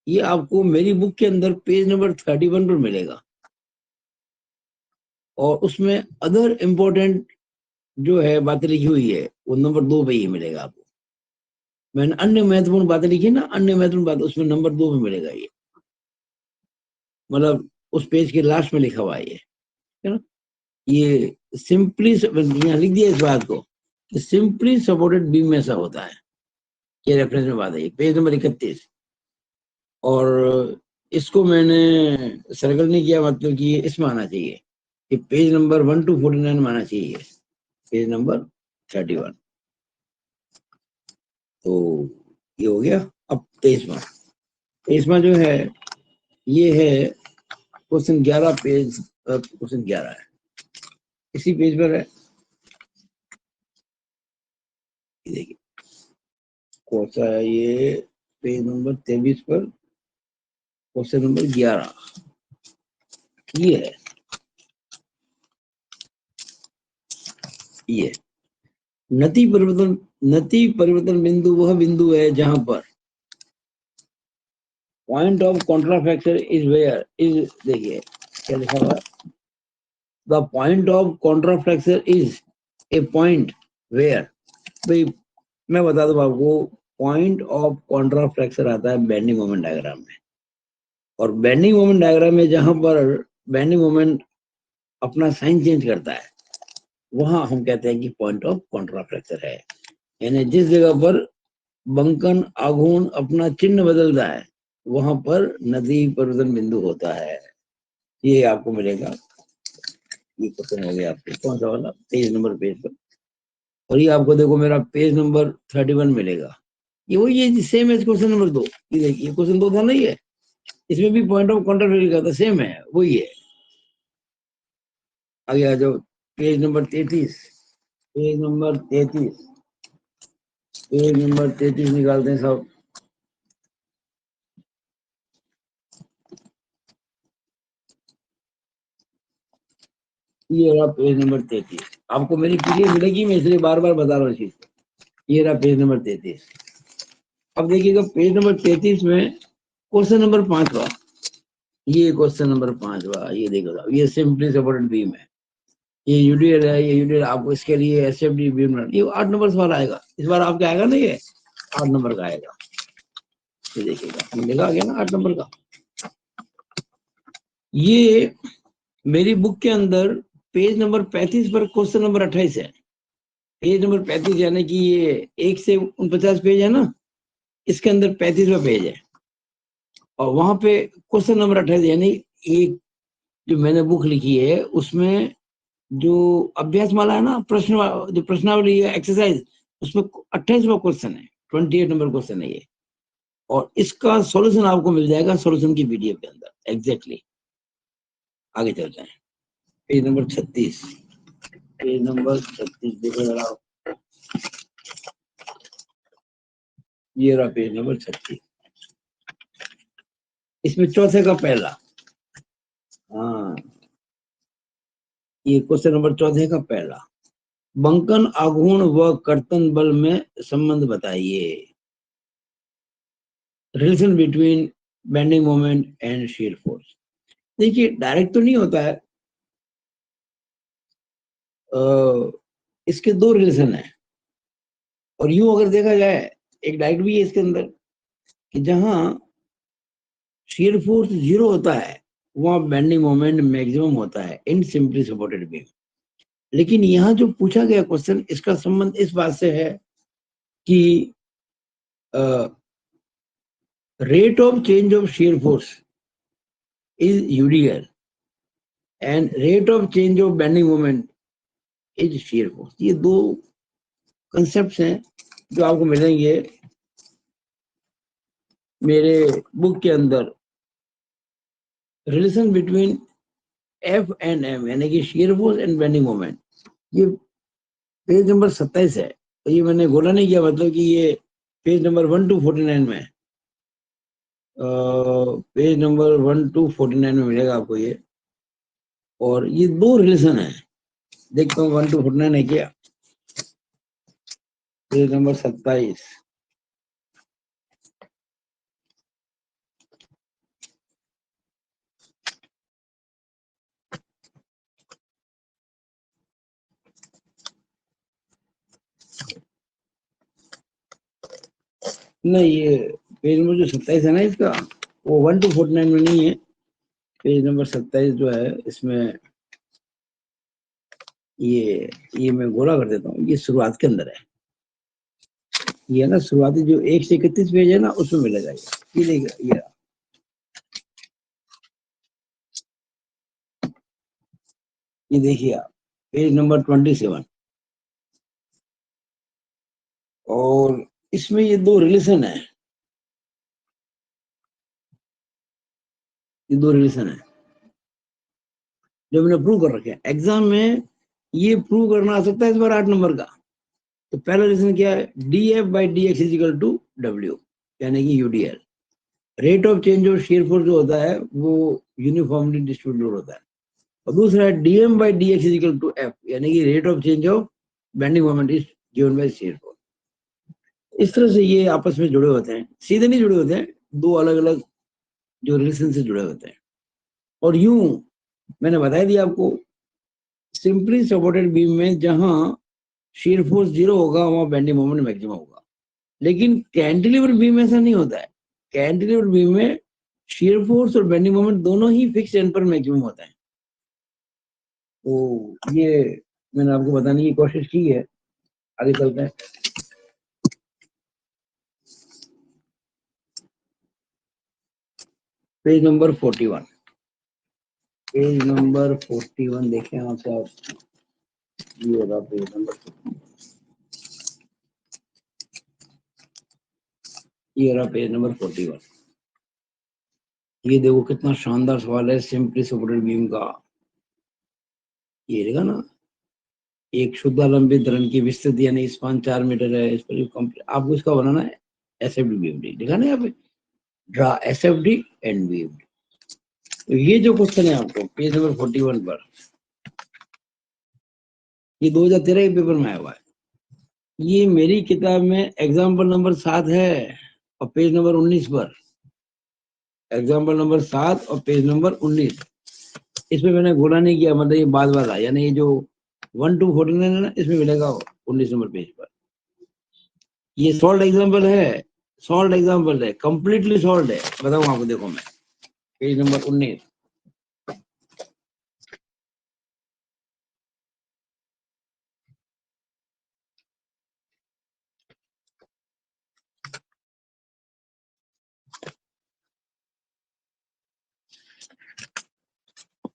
ये आपको मेरी बुक के अंदर पेज नंबर 31 पर मिलेगा और उसमें अदर इम्पोर्टेंट जो है बातें लिखी हुई है वो नंबर 2 पे ही मिलेगा आपको। मैंने अन्य महत्वपूर्ण बातें लिखी ना, अन्य महत्वपूर्ण बात उसमें नंबर 2 पे मिलेगा ये, मतलब उस पेज के लास्ट में लिखा हुआ है ये, है ना। ये सिंपली यहाँ लिख दिया इस बात को कि सिंपली सपोर्टेड बीम में ऐसा होता है। ये रेफरेंस में बात है, पेज नंबर 31। और इसको मैंने सर्कल नहीं किया, मतलब कि इसमें आना चाहिए कि पेज नंबर 1 to 49 में आना चाहिए, पेज नंबर 31। तो ये हो गया। अब 23वां जो है ये है क्वेश्चन 11, पेज क्वेश्चन 11 है, इसी पेज पर है। देखिए कौन सा है ये, पेज नंबर 23 पर क्वेश्चन नंबर 11 ये है। ये नति परिवर्तन बिंदु वह बिंदु है जहां पर point of contraflexure is where is, देखिए क्या लिखा हुआ है, the point of contraflexure is a point where. भाई मैं बता दूं आपको, पॉइंट ऑफ कॉन्ट्राफ्रैक्चर आता है बेंडिंग मोमेंट डायग्राम में, और बेंडिंग मोमेंट डायग्राम में जहां पर बेंडिंग मोमेंट अपना साइन चेंज करता है वहां हम कहते हैं कि पॉइंट ऑफ कॉन्ट्राफ्रैक्चर है। यानी जिस जगह पर बंकन आघूर्ण अपना चिन्ह बदलता है वहां पर नदी परिवर्तन बिंदु होता है। ये आपको मिलेगा। ये क्वेश्चन हो गया आपके कौन सा वाला, 23 नंबर पेज पर। और ये आपको देखो मेरा पेज नंबर 31 मिलेगा। ये वही है, सेम है क्वेश्चन नंबर 2। ये देखिए क्वेश्चन 2 था ना ये, इसमें भी पॉइंट ऑफ कॉन्ट्राफ्रैक्चर का था, सेम है वही है। आगे आ जाओ page number 33। Page number 33, page number 33 निकालते हैं सब। ये रहा पेज नंबर 33। आपको मेरी पीडीएफ मिलेगी, मैं इसलिए बार बार बता रहा हूँ चीज। ये रहा पेज नंबर 33। अब देखिएगा पेज नंबर 33 में क्वेश्चन नंबर 5वां, ये क्वेश्चन नंबर 5वां, ये देखो ये सिंपली सपोर्टेड बीम है, ये यूडीएल है, ये यूडीएल आपको इसके लिए एसएफडी बीम, ये 8 नंबर सवाल आएगा इस बार आपका, आएगा ना ये 8 नंबर का आएगा। ये देखिएगा मिलेगा, आ गया ना 8 नंबर का। ये मेरी बुक के अंदर पेज नंबर 35 पर क्वेश्चन नंबर 28 है। पेज नंबर 35 यानी कि ये 1 से 49 पेज है ना, इसके अंदर 35वां पेज है और वहां पे क्वेश्चन नंबर 28, यानी एक जो मैंने बुक लिखी है उसमें जो अभ्यास माला है ना, जो प्रश्नावली है, एक्सरसाइज, उसमें 28वां क्वेश्चन है, 28 नंबर क्वेश्चन है ये, और इसका सॉल्यूशन आपको मिल जाएगा सॉल्यूशन की वीडियो के अंदर एग्जैक्टली। आगे चलते हैं, पेज नंबर 36, पेज नंबर 36 देखो जरा आप। ये रहा पेज नंबर 36, इसमें चौथे का पहला, हाँ, ये क्वेश्चन नंबर चौथे का पहला, बंकन आघूर्ण व कर्तन बल में संबंध बताइए, relation between bending moment and shear force. देखिए डायरेक्ट तो नहीं होता है, इसके दो रिलेशन है, और यूं अगर देखा जाए एक डायरेक्ट भी है इसके अंदर, कि जहां शीयर फोर्स जीरो होता है वहां बेंडिंग मोमेंट मैक्सिमम होता है इन सिंपली सपोर्टेड बीम। लेकिन यहाँ जो पूछा गया क्वेश्चन, इसका संबंध इस बात से है कि rate of change of shear force is UDL and rate of change of bending moment is shear force। ये दो कंसेप्ट हैं जो आपको मिलेंगे मेरे बुक के अंदर, relation between F and M, यानी कि shear force and bending moment. ये पेज नंबर 27 है, तो ये मैंने बोला नहीं किया, मतलब कि ये पेज नंबर 1 to 49 में, पेज नंबर 1 to 49 में मिलेगा आपको ये। और ये दो रिलेशन है, देखता हूँ 1 to 49 है क्या, पेज नंबर 27। नहीं, ये पेज नंबर जो 27 है ना इसका, वो 1 to 49 में नहीं है। पेज नंबर 27 जो है इसमें ये मैं गोला कर देता हूँ, ये शुरुआत के अंदर है। ये ना शुरुआती जो 1 से 31 पेज है ना, उसमें मिलेगा ये देखिए, ये देखिए आप, पेज नंबर 27, और इसमें ये दो रिलेशन है, ये दो रिलेशन है जो मैंने प्रूव कर रखे हैं एग्जाम में। ये प्रूव करना आ सकता है इस बार 8 नंबर का। तो पहला रीजन क्या है, D F by D X is equal to W, यानी कि UDL. Rate of change of shear force जो होता है वो यूनिफॉर्मली डिस्ट्रीब्यूटेड होता है। और दूसरा है DM by D X is equal to F, यानी कि rate of change of bending moment is given by shear force. इस तरह से ये आपस में जुड़े होते हैं, सीधे नहीं जुड़े होते हैं, दो अलग अलग जो रिलेशन से जुड़े होते हैं। और यूं मैंने बता दिया आपको, सिंपली सपोर्टेड बीम में जहां शीयर फोर्स जीरो होगा वहां बेंडिंग मोमेंट मैक्सिमम होगा। लेकिन कैंटिलीवर बीम में ऐसा नहीं होता है। कैंटिलीवर बीम में शीयर फोर्स और बेंडिंग मोमेंट दोनों ही फिक्स एंड पर मैक्सिमम होता है। तो ये मैंने आपको बताने की कोशिश की है। आगे चलते हैं, पेज नंबर 41, पेज नंबर 41 देखें आप सब, ये होगा पेज नंबर, ये रहा पेज नंबर 41। ये देखो कितना शानदार सवाल है सिंपली सपोर्टेड बीम का। ये रहेगा ना, एक शुद्ध लंबित धरण की विस्तृति यानी स्पान 4 मीटर है, इस पर आपको इसका बनाना है एसएफडी बीएमडी, लिखा ना यहाँ पे, ड्रा एसएफडी एंड बीएमडी। तो ये जो क्वेश्चन है आपको पेज नंबर 41 पर, ये 2013 के पेपर में आया हुआ है। ये मेरी किताब में एग्जाम्पल नंबर 7 है और पेज नंबर 19 पर, एग्जाम्पल नंबर 7 और पेज नंबर 19। इसमें मैंने घोड़ा नहीं किया, मतलब ये बाद वाला, यानी ये जो 1 to 49 है ना, इसमें मिलेगा 19 नंबर पेज पर। ये सॉल्व एग्जाम्पल है, सॉल्व एग्जाम्पल है, कंप्लीटली सॉल्व है, बताऊं आपको, देखो मैं पेज नंबर 19,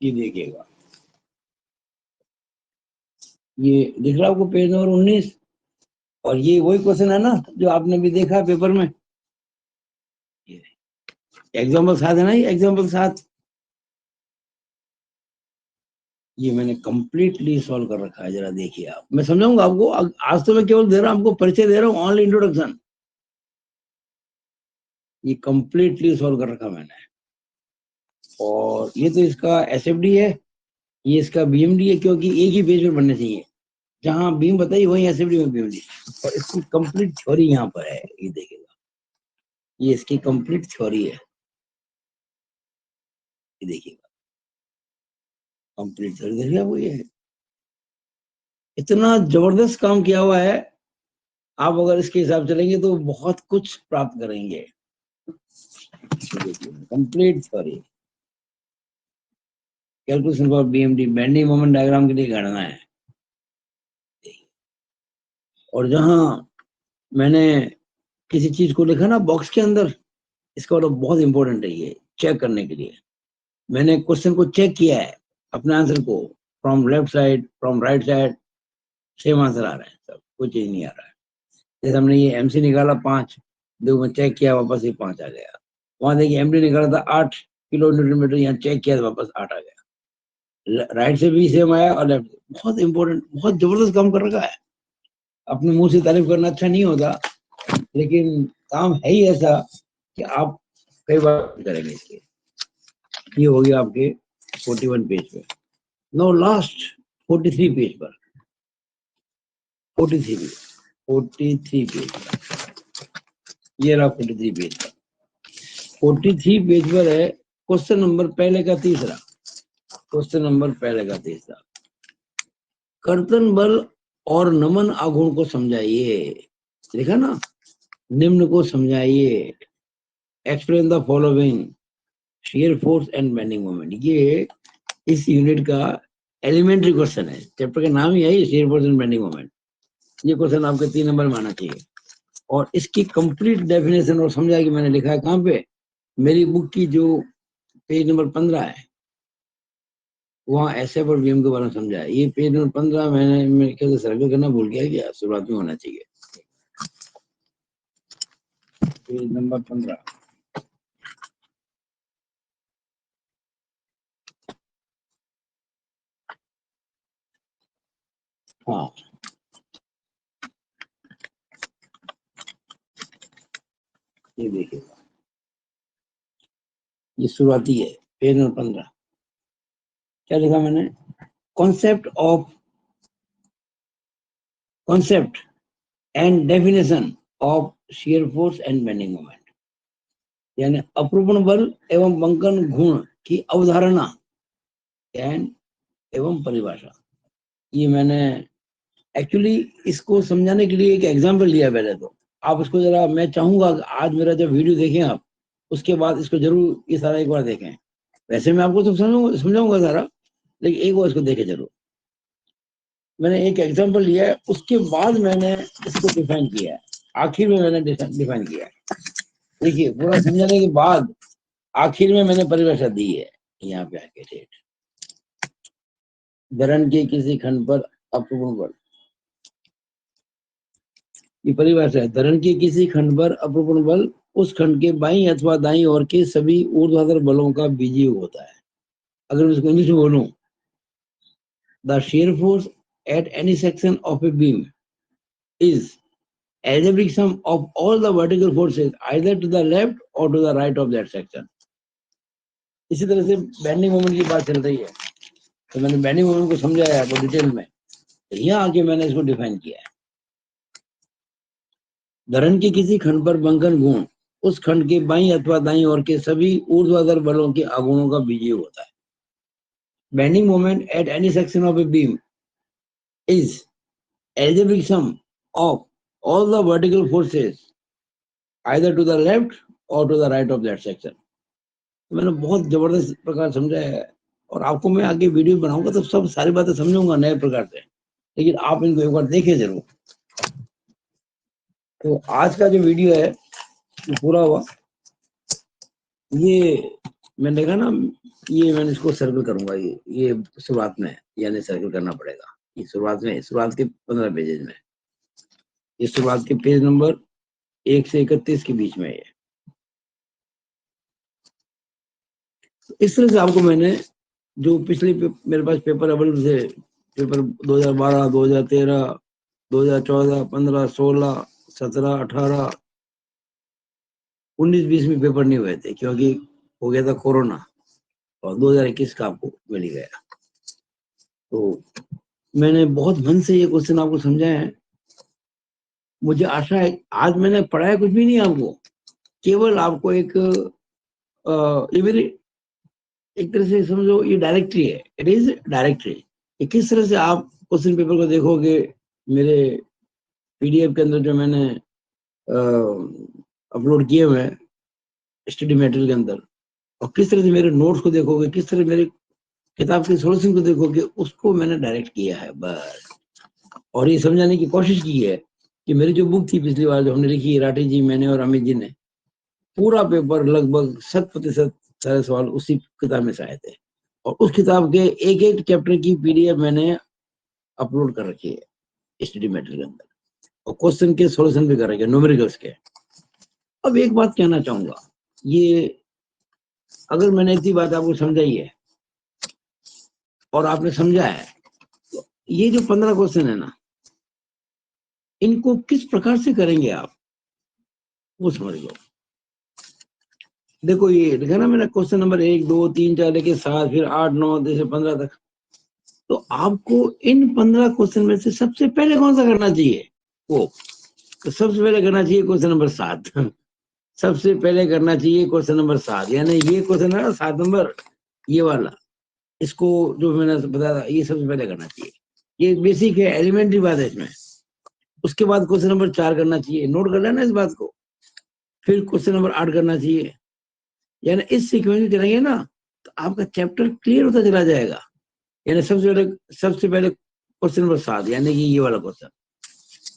ये देखिएगा, ये दिख रहा है आपको पेज नंबर 19, और ये वही क्वेश्चन है ना जो आपने भी देखा पेपर में। एग्जाम्पल 7 है ना, ये एग्जाम्पल 7 ये मैंने कंप्लीटली सॉल्व कर रखा है। जरा देखिए आप, मैं समझाऊंगा आपको। आज तो मैं केवल दे रहा हूं आपको, परिचय दे रहा हूँ, ऑनली इंट्रोडक्शन। ये कंप्लीटली सॉल्व कर रखा मैंने। और ये तो इसका एसएफडी है, ये इसका बीएमडी है, क्योंकि एक ही पेज में बनने चाहिए। जहां बीम बताइए वही एसएफडी में बीएमडी। और इसकी कंप्लीट थ्योरी यहाँ पर है, ये देखिएगा, ये इसकी कंप्लीट थ्योरी है, ये देखिएगा कंप्लीट थ्योरी। देखिए आपको ये इतना जबरदस्त काम किया हुआ है। आप अगर इसके हिसाब चलेंगे तो बहुत कुछ प्राप्त करेंगे। Complete theory, calculation for BMD, bending moment diagram के लिए गणना है। और जहां मैंने किसी चीज को लिखा ना बॉक्स के अंदर, इसका मतलब बहुत इंपॉर्टेंट है ये चेक करने के लिए। मैंने क्वेश्चन को चेक किया है, अपने आंसर को, from left side, from right side, same answer आ रहा है, सब कोई चीज नहीं आ रहा है। जैसे हमने ये एमसी निकाला 5, देखो मैं चेक किया, वापस ये 5 आ गया। वहां देखिए एमडी निकाला था 8 किलो न्यूटन मीटर, यहाँ चेक किया तो वापस 8 आ गया। राइट से भी सेम आया और लेफ्ट। बहुत इंपॉर्टेंट, बहुत जबरदस्त काम कर रखा है। अपने मुंह से तारीफ करना अच्छा नहीं होता, लेकिन काम है ही ऐसा कि आप कई बार करेंगे इसके। ये हो गया आपके 41 पेज पे। नो लास्ट 43 पेज पर, 43 पेज पर, ये रहा 43 पेज पर। 43 पेज पर है क्वेश्चन नंबर पहले का तीसरा। क्वेश्चन नंबर पहले का तीसरा, कर्तन बल और नमन आघूर्ण को समझाइए। देखा ना, निम्न को समझाइए। Explain the following shear force and bending moment. ये इस यूनिट का एलिमेंट्री क्वेश्चन है। चैप्टर का नाम ही है shear force and bending moment. ये क्वेश्चन आपके 3 नंबर में आना चाहिए। और इसकी कंप्लीट डेफिनेशन और समझा कि मैंने लिखा है कहाँ पे, मेरी बुक की जो पेज नंबर 15 है, वहाँ एसएफ और बीएम के बारे में समझा है। ये पेज नंबर 15 मैंने मेरे ख्याल से सर्कल करना भूल गया, क्या शुरुआत में होना चाहिए। पेज नंबर 15, हाँ ये देखिए, ये शुरुआती है, पेज नंबर 15। क्या लिखा मैंने, concept and definition of shear force and bending moment, यानी अपरूपण बल एवं बंकन गुण की अवधारणा एंड एवं परिभाषा। ये मैंने एक्चुअली इसको समझाने के लिए एक एग्जांपल लिया। पहले तो आप इसको जरा, मैं चाहूंगा आज मेरा जब वीडियो देखें आप, उसके बाद इसको जरूर ये सारा एक बार देखें। वैसे मैं आपको तो समझाऊंगा सारा, लेकिन एक बार इसको देखें जरूर। मैंने एक एग्जांपल लिया है, उसके बाद मैंने इसको डिफाइन किया है। आखिर में मैंने डिफाइन किया है। देखिए पूरा समझाने के बाद आखिर में मैंने परिभाषा दी है। यहाँ पे आके ठेठ, धरण के किसी खंड पर अपरूपण बल, ये परिभाषा है। धरण के किसी खंड पर अपरूपण बल उस खंड के बाईं अथवा दाईं ओर के सभी ऊर्ध्वाधर बलों का बीजीय होता है। अगर मैं इसको इंग्लिश में बोलूं, the shear force at any section of a beam is algebraic sum of all the vertical forces either to the left or to the right of that section। इसी तरह से बेंडिंग मोमेंट की बात चल रही है, तो मैंने बेंडिंग मोमेंट को समझाया है आपको डिटेल में। तो यहाँ आके मैंने इसको डिफाइन किया है। धरण के किसी खंड पर बंकन गुण उस खंड के बाईं अथवा दाईं ओर के सभी ऊर्ध्वाधर बलों के आघूर्णों का बीजीय होता है। Bending moment at any section of a beam is algebraic sum of all the vertical forces either to the left or to the right of that section। तो मैंने बहुत जबरदस्त प्रकार समझाया है, और आपको मैं आगे वीडियो बनाऊंगा तो सब सारी बातें समझाऊंगा नए प्रकार से, लेकिन आप इनको एक बार देखें जरूर। तो आज का जो वीडियो है वो पूरा हुआ। ये मैंने देखा ना, ये मैंने इसको सर्कल करूंगा, ये शुरुआत में, यानी सर्कल करना पड़ेगा। ये शुरुआत के 15 पेजेज में, ये शुरुआत के पेज नंबर 1 से 31 के बीच में है। इस तरह से आपको मैंने जो पिछले मेरे पास पेपर अवेलेबल थे, पेपर 2012, 2013, 2014, 15, 16, 17, 18, 19, 20 में पेपर नहीं हुए थे क्योंकि हो गया था कोरोना, और 2021 का आपको मिल गया। तो मैंने बहुत मन से ये क्वेश्चन आपको समझाया है। मुझे आशा है, आज मैंने पढ़ाया कुछ भी नहीं आपको, केवल आपको एक ये मेरी एक तरह से समझो ये डायरेक्टरी है, इट इज डायरेक्टरी। किस तरह से आप क्वेश्चन पेपर को देखोगे मेरे पीडीएफ के अंदर जो मैंने अपलोड किए हुए हैं स्टडी मटेरियल के अंदर, और किस तरह से मेरे नोट्स को देखोगे, किस तरह मेरे किताब के सॉल्यूशन को देखोगे, उसको मैंने डायरेक्ट किया है बस। और ये समझाने की कोशिश की है कि मेरी जो बुक थी पिछली बार जो हमने लिखी, राठी जी, मैंने और अमित जी ने, पूरा पेपर लगभग 100% सारे सवाल उसी किताब में से आए थे, और उस किताब के एक एक चैप्टर की पीडीएफ मैंने अपलोड कर रखी है स्टडी मटेरियल के अंदर, और क्वेश्चन के सॉल्यूशन भी कर रखे हैं, न्यूमेरिकल्स के। अब एक बात कहना चाहूंगा, ये अगर मैंने इतनी बात आपको समझाई है और आपने समझा है, तो ये जो 15 क्वेश्चन है ना, इनको किस प्रकार से करेंगे आप, वो समझ लो। देखो ये लिखा ना मैंने, क्वेश्चन नंबर 1, 2, 3, 4 लेके 7, फिर 8, 9 से 15 तक। तो आपको इन 15 क्वेश्चन में से सबसे पहले कौन सा करना चाहिए, वो तो सबसे पहले करना चाहिए क्वेश्चन नंबर 7। सबसे पहले करना चाहिए क्वेश्चन नंबर 7, यानी ये क्वेश्चन है ना 7 नंबर, ये वाला, इसको जो मैंने बताया था, ये सबसे पहले करना चाहिए। ये बेसिक है, एलिमेंट्री बात है इसमें। उसके बाद क्वेश्चन नंबर 4 करना चाहिए, नोट कर लेना इस बात को। फिर क्वेश्चन नंबर 8 करना चाहिए, यानी इस सीक्वेंस में चलेंगे ना तो आपका चैप्टर क्लियर होता चला जाएगा। यानी सबसे पहले क्वेश्चन नंबर 7 यानी कि ये वाला क्वेश्चन,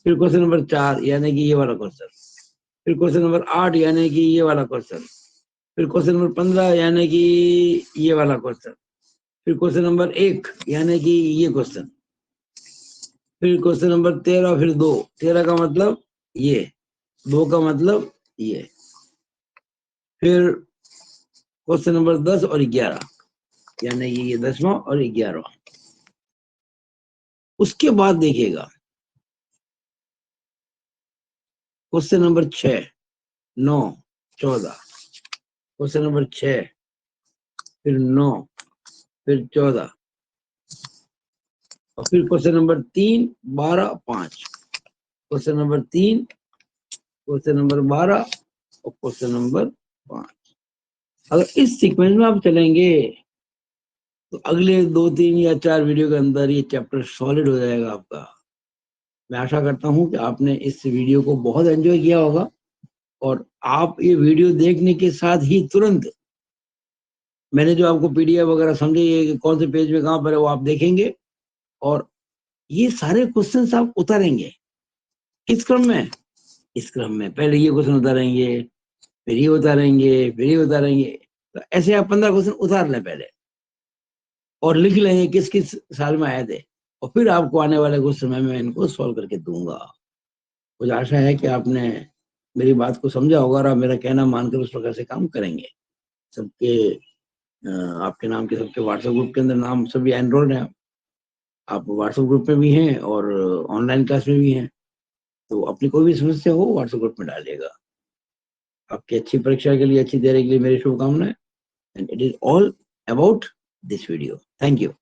फिर क्वेश्चन नंबर 4 यानी कि ये वाला क्वेश्चन, फिर क्वेश्चन नंबर 8 यानी कि ये वाला क्वेश्चन, फिर क्वेश्चन नंबर 15 यानी कि ये वाला क्वेश्चन, फिर क्वेश्चन नंबर 1 यानी कि ये क्वेश्चन, फिर क्वेश्चन नंबर 13, फिर 2, 13 का मतलब ये, 2 का मतलब ये, फिर क्वेश्चन नंबर 10 और 11 यानी ये 10वां और 11वां। उसके बाद देखिएगा क्वेश्चन नंबर 6, 9, 14, क्वेश्चन नंबर 6, फिर 9, फिर 14, और फिर question number 3, 12, 5, question number 3, question number 12 और क्वेश्चन नंबर 5। अगर इस सीक्वेंस में आप चलेंगे तो अगले 2, 3 या 4 वीडियो के अंदर ये चैप्टर सॉलिड हो जाएगा आपका। मैं आशा करता हूं कि आपने इस वीडियो को बहुत एंजॉय किया होगा, और आप ये वीडियो देखने के साथ ही तुरंत मैंने जो आपको पीडीएफ वगैरह समझाई कि कौन से पेज में कहां पर है, वो आप देखेंगे, और ये सारे क्वेश्चंस आप उतारेंगे। किस क्रम में? इस क्रम में पहले ये क्वेश्चन उतारेंगे, फिर ये उतारेंगे, फिर ये उतारेंगे। तो ऐसे आप 15 क्वेश्चन उतार लें पहले, और लिख लेंगे किस किस साल में आए थे, और फिर आपको आने वाले कुछ समय में इनको सॉल्व करके दूंगा। मुझे आशा है कि आपने मेरी बात को समझा होगा और आप मेरा कहना मानकर उस प्रकार से काम करेंगे। सबके आपके नाम के सबके व्हाट्सएप ग्रुप के अंदर नाम सभी एनरोल्ड हैं, आप व्हाट्सएप ग्रुप में भी हैं और ऑनलाइन क्लास में भी हैं। तो अपनी कोई भी समस्या हो व्हाट्सएप ग्रुप में डालिएगा। आपकी अच्छी परीक्षा के लिए, अच्छी तैयारी के लिए मेरी शुभकामनाएं। And it is all about this video. Thank you.